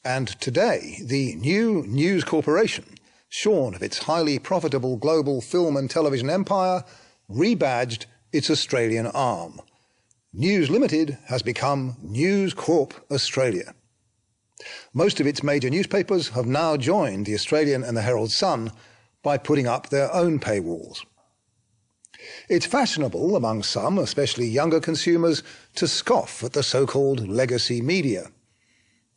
And today, the new News Corporation, shorn of its highly profitable global film and television empire, rebadged its Australian arm. News Limited has become News Corp Australia. Most of its major newspapers have now joined the Australian and the Herald Sun by putting up their own paywalls. It's fashionable among some, especially younger consumers, to scoff at the so-called legacy media.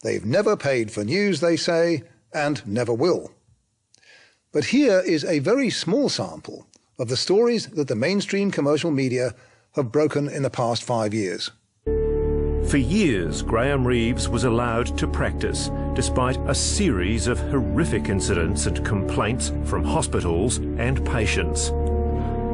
They've never paid for news, they say, and never will. But here is a very small sample of the stories that the mainstream commercial media have broken in the past 5 years. For years, Graham Reeves was allowed to practice, despite a series of horrific incidents and complaints from hospitals and patients.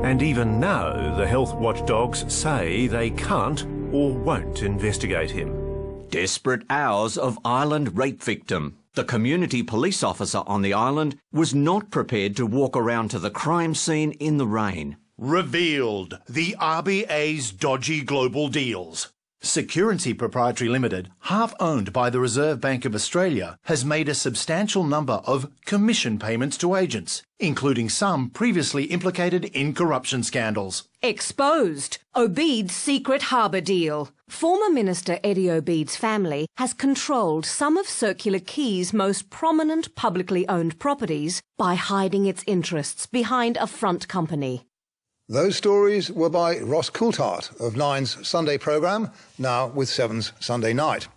And even now, the health watchdogs say they can't or won't investigate him. Desperate hours of island rape victim. The community police officer on the island was not prepared to walk around to the crime scene in the rain. Revealed the RBA's dodgy global deals. Security Proprietary Limited, half owned by the Reserve Bank of Australia, has made a substantial number of commission payments to agents, including some previously implicated in corruption scandals. Exposed. Obeid's secret harbour deal. Former Minister Eddie Obeid's family has controlled some of Circular Quay's most prominent publicly owned properties by hiding its interests behind a front company. Those stories were by Ross Coulthart of Nine's Sunday programme, now with Seven's Sunday Night.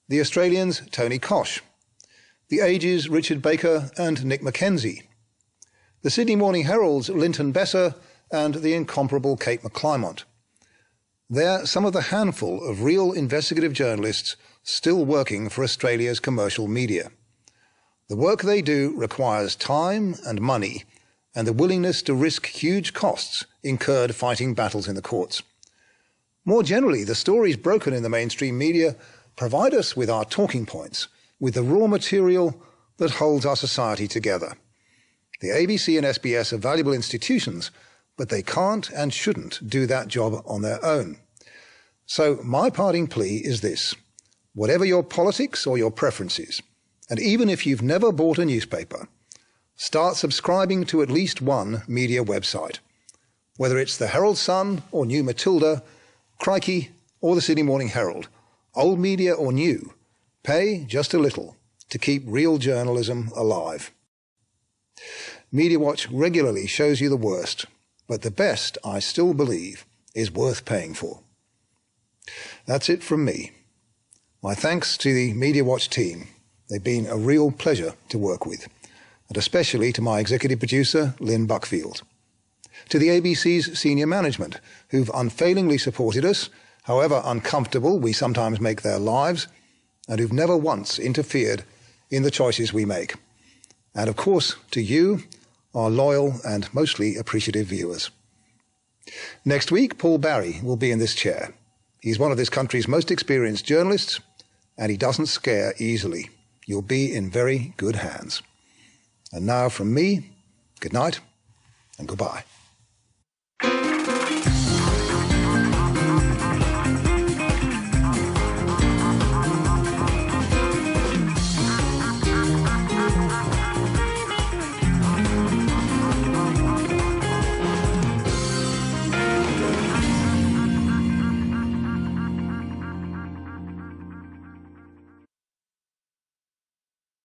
The Australians' Tony Kosh. The Age's Richard Baker and Nick Mackenzie. The Sydney Morning Herald's Linton Besser and the incomparable Kate McClymont. They're some of the handful of real investigative journalists still working for Australia's commercial media. The work they do requires time and money, and the willingness to risk huge costs incurred fighting battles in the courts. More generally, the stories broken in the mainstream media provide us with our talking points, with the raw material that holds our society together. The ABC and SBS are valuable institutions, but they can't and shouldn't do that job on their own. So my parting plea is this: whatever your politics or your preferences, and even if you've never bought a newspaper, start subscribing to at least one media website. Whether it's the Herald Sun or New Matilda, Crikey or the Sydney Morning Herald, old media or new, pay just a little to keep real journalism alive. Media Watch regularly shows you the worst, but the best, I still believe, is worth paying for. That's it from me. My thanks to the Media Watch team. They've been a real pleasure to work with, and especially to my executive producer, Lynn Buckfield. To the ABC's senior management, who've unfailingly supported us, however uncomfortable we sometimes make their lives, and who've never once interfered in the choices we make. And of course, to you, our loyal and mostly appreciative viewers. Next week, Paul Barry will be in this chair. He's one of this country's most experienced journalists, and he doesn't scare easily. You'll be in very good hands. And now from me, good night and goodbye.